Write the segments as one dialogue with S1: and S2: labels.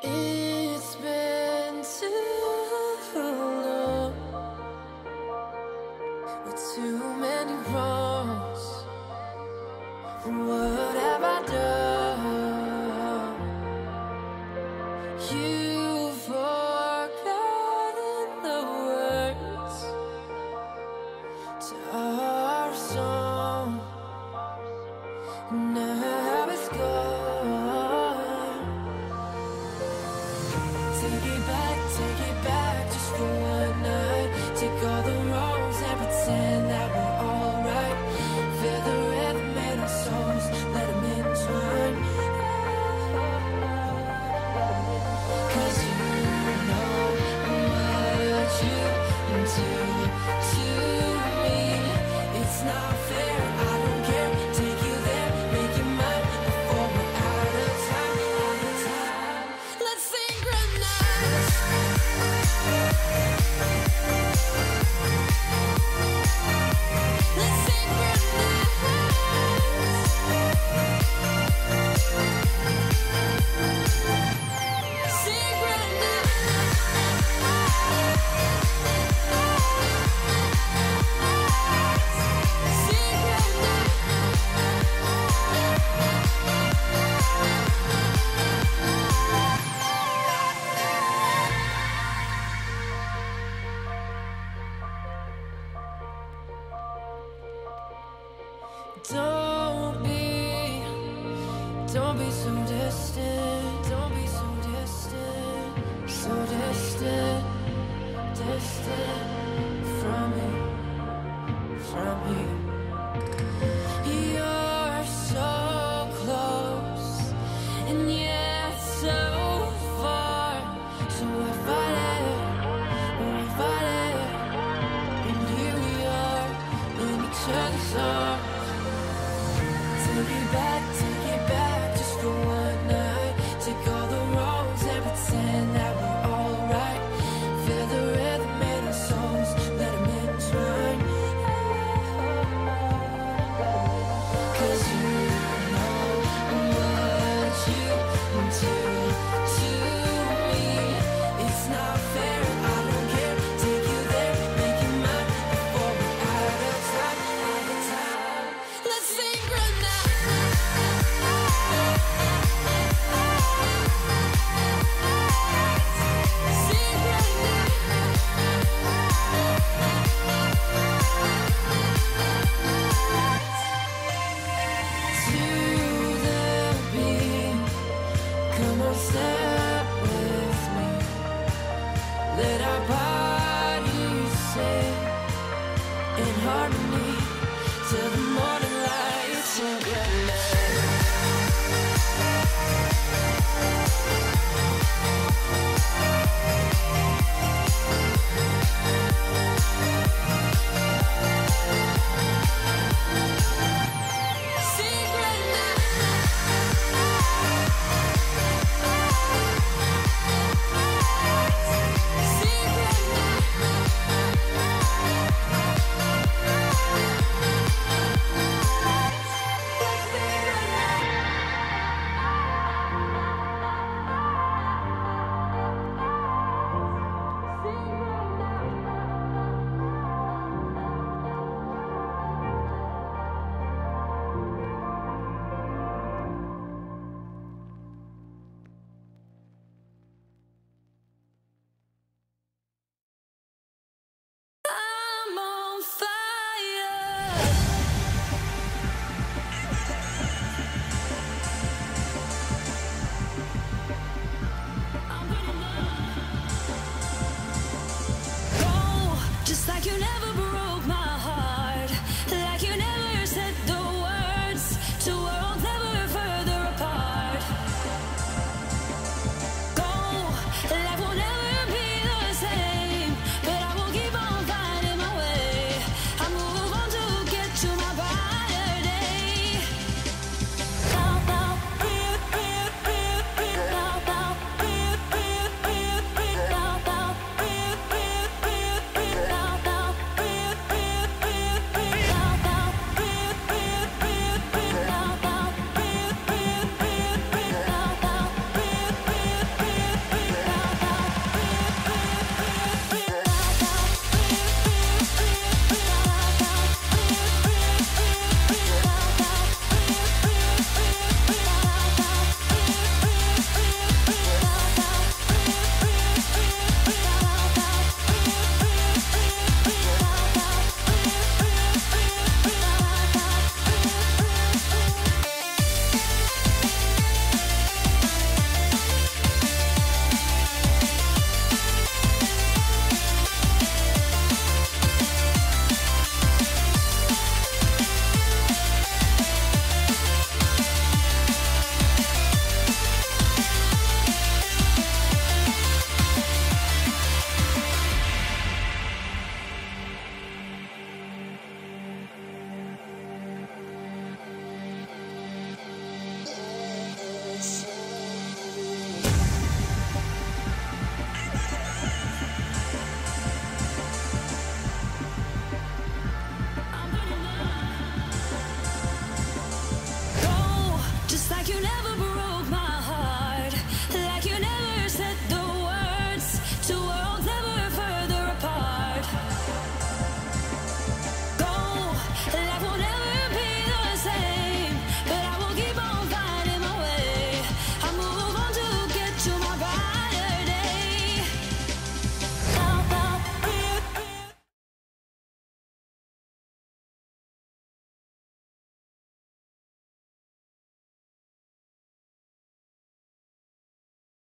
S1: It's been too long with too many wrongs. What have I done? You've forgotten the words to our song. Now it's gone. Take it back just for one night. Take all the wrongs and pretend that we're alright. Feel the rhythm in our souls, let them entwine. 'Cause you know what you do to me. It's not fair, I don't care. Take you there, make you mine before we're out of time, out of time. Let's synchronize. Let's synchronize. Don't be so distant, don't be so distant, so distant, distant from me, from me. You're so close, and yet so far. So I fight it, and here we are in each other's arms. Take it back, just for one night. Take all the wrongs and pretend that we're alright. Feel the rhythm in our souls, let them entwine. 'Cause you know what you do to me. It's not fair, I don't care. Take you there, make you mine before we're out of time, out of time. Let's synchronize. Step with me, let our bodies sing in harmony till the morning light. Synchronize. Synchronize.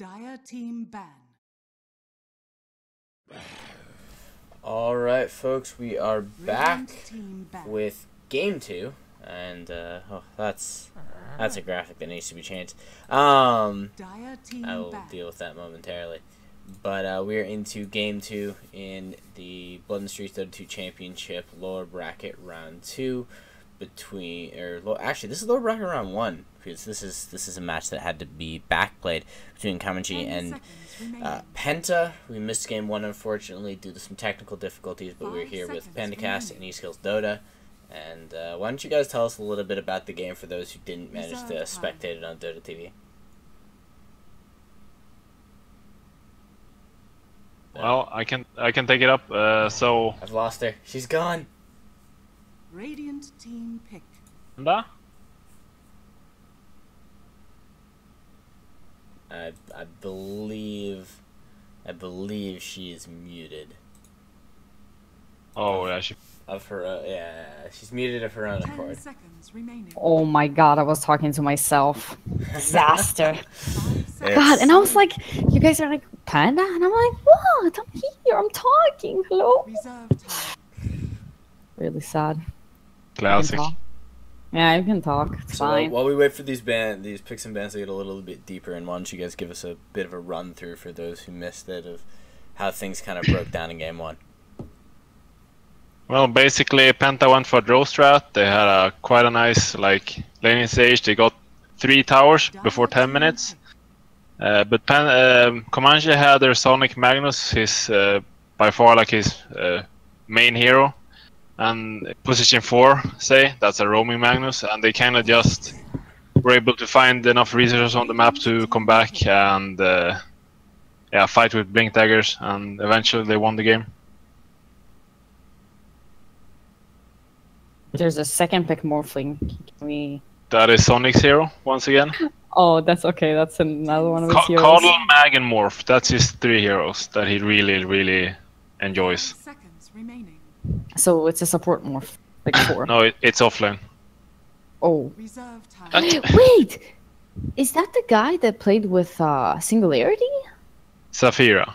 S2: Dire team ban.
S3: All right, folks, we are back with Game 2, and oh, that's a graphic that needs to be changed. I will deal with that momentarily. But we are into Game 2 in the Blood and Streets Dota 2 Championship lower bracket round 2 between, actually this is lower bracket round 1 because this is a match that had to be backplayed between Kamaji and Penta. We missed game 1 unfortunately due to some technical difficulties, but we're here with PandaCast and East Hills Dota. And why don't you guys tell us a little bit about the game for those who didn't manage to spectate it on Dota TV?
S4: Well, I can take it up. So
S3: I've lost her. She's gone.
S2: Radiant team pick.
S4: Panda?
S3: I believe she is muted.
S4: Oh yeah, she.
S3: Of her, yeah, she's muted of her own accord.
S2: 10 seconds remaining.
S5: Oh my god, I was talking to myself. Disaster.
S2: 5 seconds.
S5: God, and I was like, you guys are like, Panda? And I'm like, what? I'm here, I'm talking, hello?
S2: Reserve time.
S5: Really sad.
S4: Classic.
S5: Yeah, you can talk, it's
S3: So
S5: fine.
S3: while we wait for these picks and bans to get a little bit deeper, and why don't you guys give us a bit of a run through for those who missed it of how things kind of broke down in game 1.
S4: Well, basically, Penta went for draw strat. They had quite a nice laning stage. They got 3 towers before 10 minutes. But Comanche had their Sonic Magnus, his by far his main hero, and position 4, say that's a roaming Magnus, and they kind of just were able to find enough resources on the map to come back and fight with blink daggers, and eventually they won the game.
S5: There's a second pick morphling. Can we...
S4: That is Sonic's hero once again.
S5: Oh, that's okay, that's another one of his heroes.
S4: Coddle, Mag, and Morph. That's his 3 heroes that he really enjoys.
S2: 5 seconds remaining.
S5: So it's a support morph, like 4.
S4: No, it's offline.
S5: Oh.
S2: Reserve time.
S5: Wait! Is that the guy that played with Singularity?
S4: Saphira.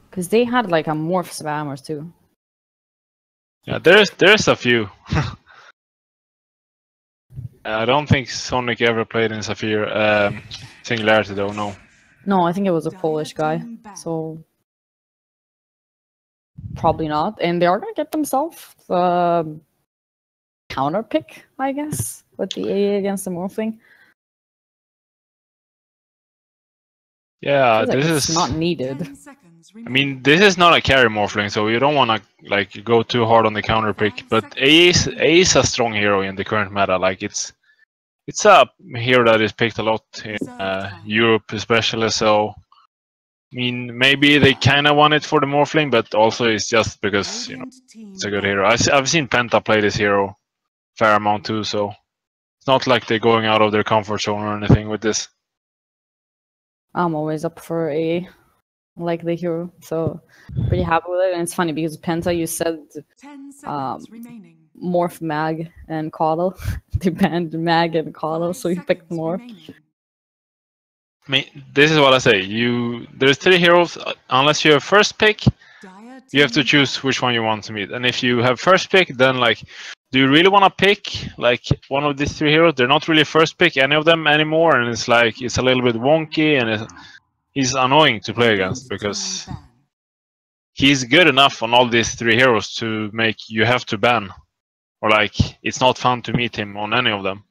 S5: Because they had like a morph spammers too.
S4: Yeah, there's a few. I don't think Sonic ever played in Saphira. Singularity though, no.
S5: No, I think it was a Polish guy, so probably not. And they are gonna get themselves the counter pick, I guess, with the AA against the morphling.
S4: Yeah, this
S5: it's
S4: is
S5: not needed.
S2: 10 seconds
S4: I
S2: remaining.
S4: mean, this is not a carry morphling, so you don't want to go too hard on the counter pick. But A is a strong hero in the current meta. It's a hero that is picked a lot in Europe, especially. So, I mean, maybe they kind of want it for the morphling, but also it's just because
S2: Radiant team
S4: it's a good hero. I've seen Penta play this hero a fair amount too, so it's not like they're going out of their comfort zone or anything with this.
S5: I'm always up for a like the hero, so pretty happy with it. And it's funny because Penta, you said
S2: 10 seconds remaining.
S5: morph Mag and Coddle. They banned Mag and Coddle,
S2: 5
S5: so you picked
S2: seconds
S5: Morph.
S2: remaining.
S4: I mean, this is what I say. There's 3 heroes. Unless you have first pick,
S2: Dire
S4: you have to
S2: team
S4: choose which one you want to meet. And if you have first pick, then do you really want to pick one of these 3 heroes? They're not really first pick any of them anymore, and it's a little bit wonky, and he's annoying to play against because
S2: ban.
S4: he's good enough on all these 3 heroes to make you have to ban, or it's not fun to meet him on any of them.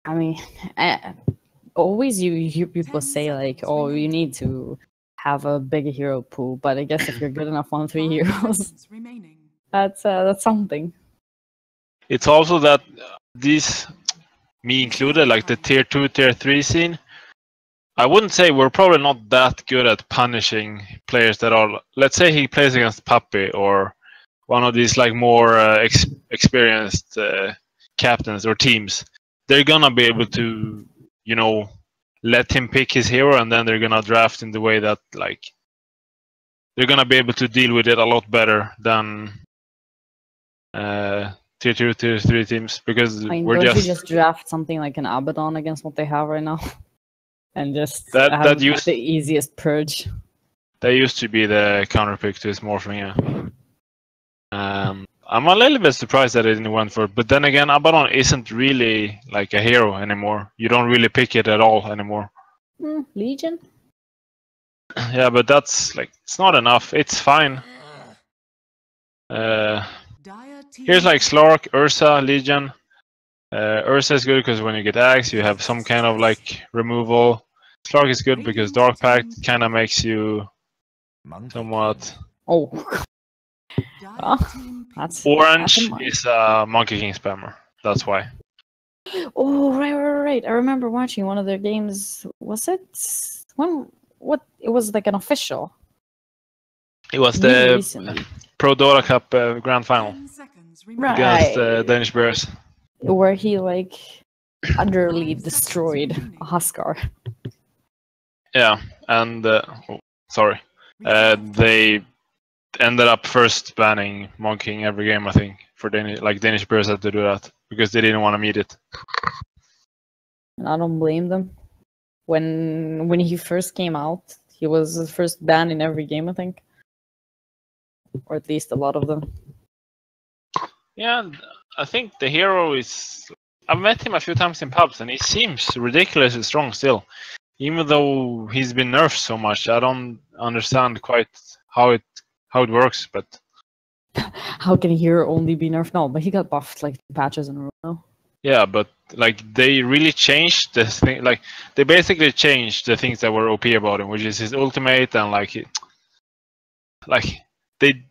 S5: I mean, always you hear people say oh, you need to have a bigger hero pool, but I guess if you're good enough on 3
S2: 5
S5: heroes,
S2: seconds remaining.
S5: that's something.
S4: It's also that these, me included, the tier 2, tier 3 scene, I wouldn't say we're probably not that good at punishing players that are, let's say he plays against Puppy or one of these more experienced captains or teams. They're gonna be able to, let him pick his hero, and then they're gonna draft in the way that they're gonna be able to deal with it a lot better than tier 2, tier 3 teams because
S5: I mean,
S4: we're
S5: don't you
S4: just
S5: just draft something like an Abaddon against what they have right now, and just
S4: that
S5: have
S4: used
S5: the easiest purge?
S4: that used to be the counter pick to his Morphling. Yeah. I'm a little bit surprised that they didn't went for it, but then again, Abaddon isn't really like a hero anymore. You don't really pick it at all anymore.
S5: Legion.
S4: Yeah, but that's like it's not enough. It's fine. Here's like Slark, Ursa, Legion. Ursa is good because when you get Axe, you have some kind of like removal. Slark is good because Dark Pact kind of makes you somewhat.
S5: Oh. That's
S4: Orange
S5: mine.
S4: is a Monkey King spammer. That's why.
S5: Oh, right. I remember watching one of their games. Was it when? What? It was like an official.
S4: It was
S5: Really
S4: the
S5: recently.
S4: Pro Dota Cup Grand Final
S2: 10 seconds remaining.
S4: against
S5: Right.
S4: Danish Bears.
S5: Where he like utterly
S2: 5 seconds
S5: destroyed
S2: remaining.
S5: a Huskar.
S4: Yeah, and sorry, they ended up first banning Monkey King every game. I think for Danish Bears had to do that because they didn't want to meet it.
S5: And I don't blame them. When he first came out, he was the first ban in every game, I think. Or at least a lot of them.
S4: Yeah, I think the hero is. I've met him a few times in pubs, and he seems ridiculously strong still. Even though he's been nerfed so much, I don't understand quite how it works. But
S5: How can a hero only be nerfed? No, but he got buffed like 2 patches in a row now.
S4: yeah, but like they really changed the thing. Like they basically changed the things that were OP about him, which is his ultimate and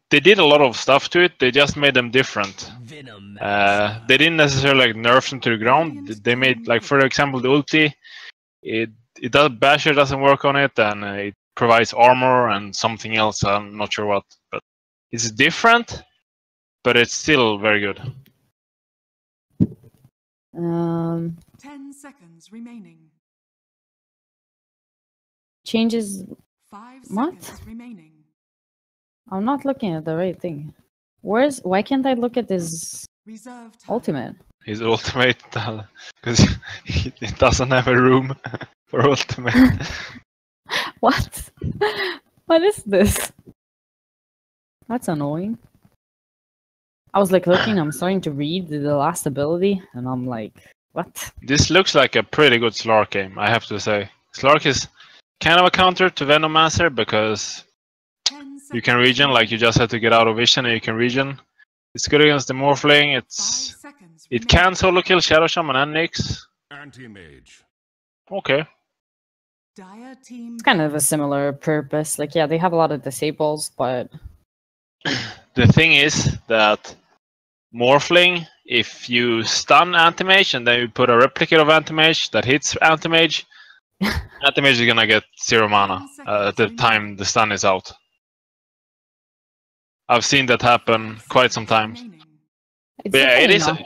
S4: they did a lot of stuff to it. They just made them different. They didn't necessarily like nerf them to the ground. They made like, for example, the ulti. It does Basher doesn't work on it, and it provides armor and something else. I'm not sure what, but it's different, but it's still very good.
S2: 10 seconds remaining.
S5: Changes.
S2: 5
S5: What?
S2: seconds remaining.
S5: I'm not looking at the right thing. Why can't I look at his
S2: Reserve time.
S5: ultimate?
S4: His ultimate, because it doesn't have a room for ultimate.
S5: What? What is this? That's annoying. I was like looking, I'm starting to read the last ability, and I'm like, what?
S4: This looks like a pretty good Slark game, I have to say. Slark is kind of a counter to Venomancer because
S2: 10
S4: you can
S2: seconds
S4: regen, like you just have to get out of vision and you can regen. It's good against the Morphling.
S2: 5
S4: It
S2: seconds
S4: can solo kill Shadow Shaman and Nyx.
S6: Anti-mage.
S4: Okay.
S2: Dire team.
S5: It's kind of a similar purpose. Like, yeah, they have a lot of disables, but
S4: The thing is that Morphling, if you stun Anti-Mage and then you put a replicate of Anti-Mage that hits Anti-Mage, Anti-Mage is gonna get 0 mana at the time the stun is out. I've seen that happen quite some times.
S5: it's
S4: But yeah, it
S5: definitely
S4: is.
S5: not-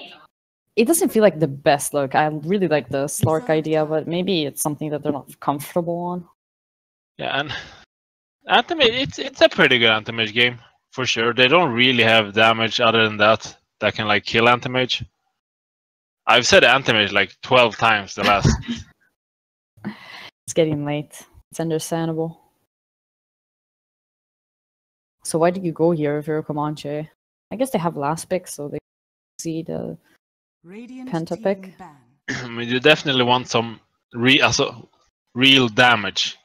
S5: It doesn't feel like the best look. I really like the Slark idea, but maybe it's something that they're not comfortable on.
S4: Yeah, and Anti-Mage, it's a pretty good Anti-Mage game for sure. They don't really have damage other than that can like kill Anti-Mage. I've said Anti-Mage like 12 times the last.
S5: It's getting late. It's understandable. So why did you go here if you're a Comanche? I guess they have last pick, so they see the Penta pick.
S4: I mean, you definitely want some real damage.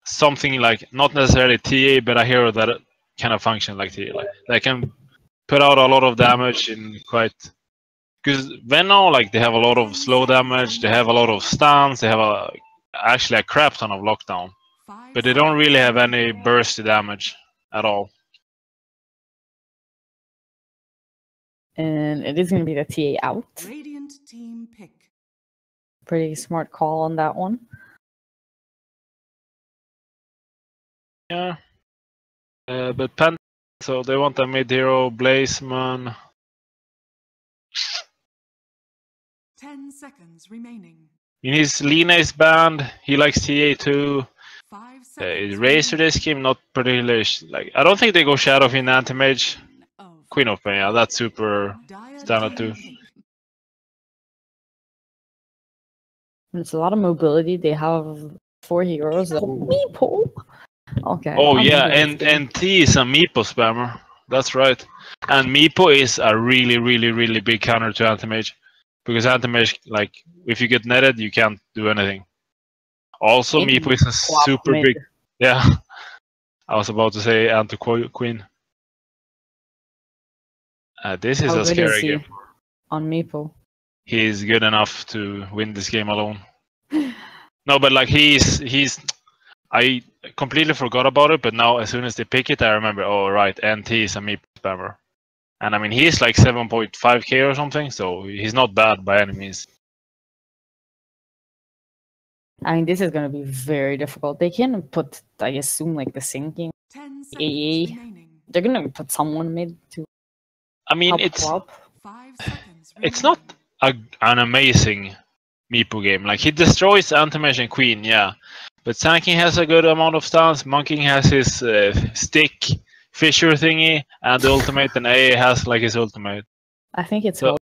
S4: Something like, not necessarily TA, but a hero that kind of function like TA. Like, they can put out a lot of damage in quite... Because Venom, like, they have a lot of slow damage, they have a lot of stuns, they have actually a crap ton of lockdown. But they don't really have any bursty damage at all.
S5: And it is going to be the TA out.
S2: Radiant team pick.
S5: Pretty smart call on that one.
S4: Yeah. But Penta, so they want a mid-hero, Blazeman.
S2: 10 seconds remaining.
S4: In his Lina is banned, he likes TA too.
S2: 5 seconds.
S4: Razor this game, not particularly. Like, I don't think they go Shadow in Anti-Mage.
S2: Of
S4: Queen of Pain. Yeah, that's super
S2: Dire
S4: standard
S2: team
S4: too.
S2: pick.
S5: It's a lot of mobility. They have 4 heroes. Meeple. Okay.
S4: Oh
S5: I'm
S4: yeah,
S5: hating this game.
S4: and T is a Meepo spammer. That's right. And Meepo is a really big counter to Anti-Mage. Because Anti-Mage, like, if you get netted, you can't do anything. Also,
S5: Maybe
S4: Meepo is a
S5: swap
S4: super
S5: mid.
S4: big... Yeah. I was about to say Anti-Queen. This is
S5: How
S4: a
S5: good is
S4: scary
S5: he
S4: game.
S5: on Meeple?
S4: He's good enough to win this game alone. No, but like he's I completely forgot about it, but now as soon as they pick it, I remember. Oh right, NT is a Meepo spammer, and I mean he's like 7.5k or something, so he's not bad by any means.
S5: I mean, this is gonna be very difficult. They can put, I assume, like the sinking
S2: 10 seconds
S5: AA.
S2: remaining.
S5: They're gonna put someone mid to
S4: I mean
S5: help
S4: it's
S5: Klopp.
S2: 5 seconds
S4: it's not
S2: remaining.
S4: an amazing Meepo game. Like he destroys Anti-Mage and Queen, yeah, but tanking has a good amount of stance. Monking has his stick Fisher thingy, and the ultimate, and AA has like his ultimate.
S5: I think it's
S4: So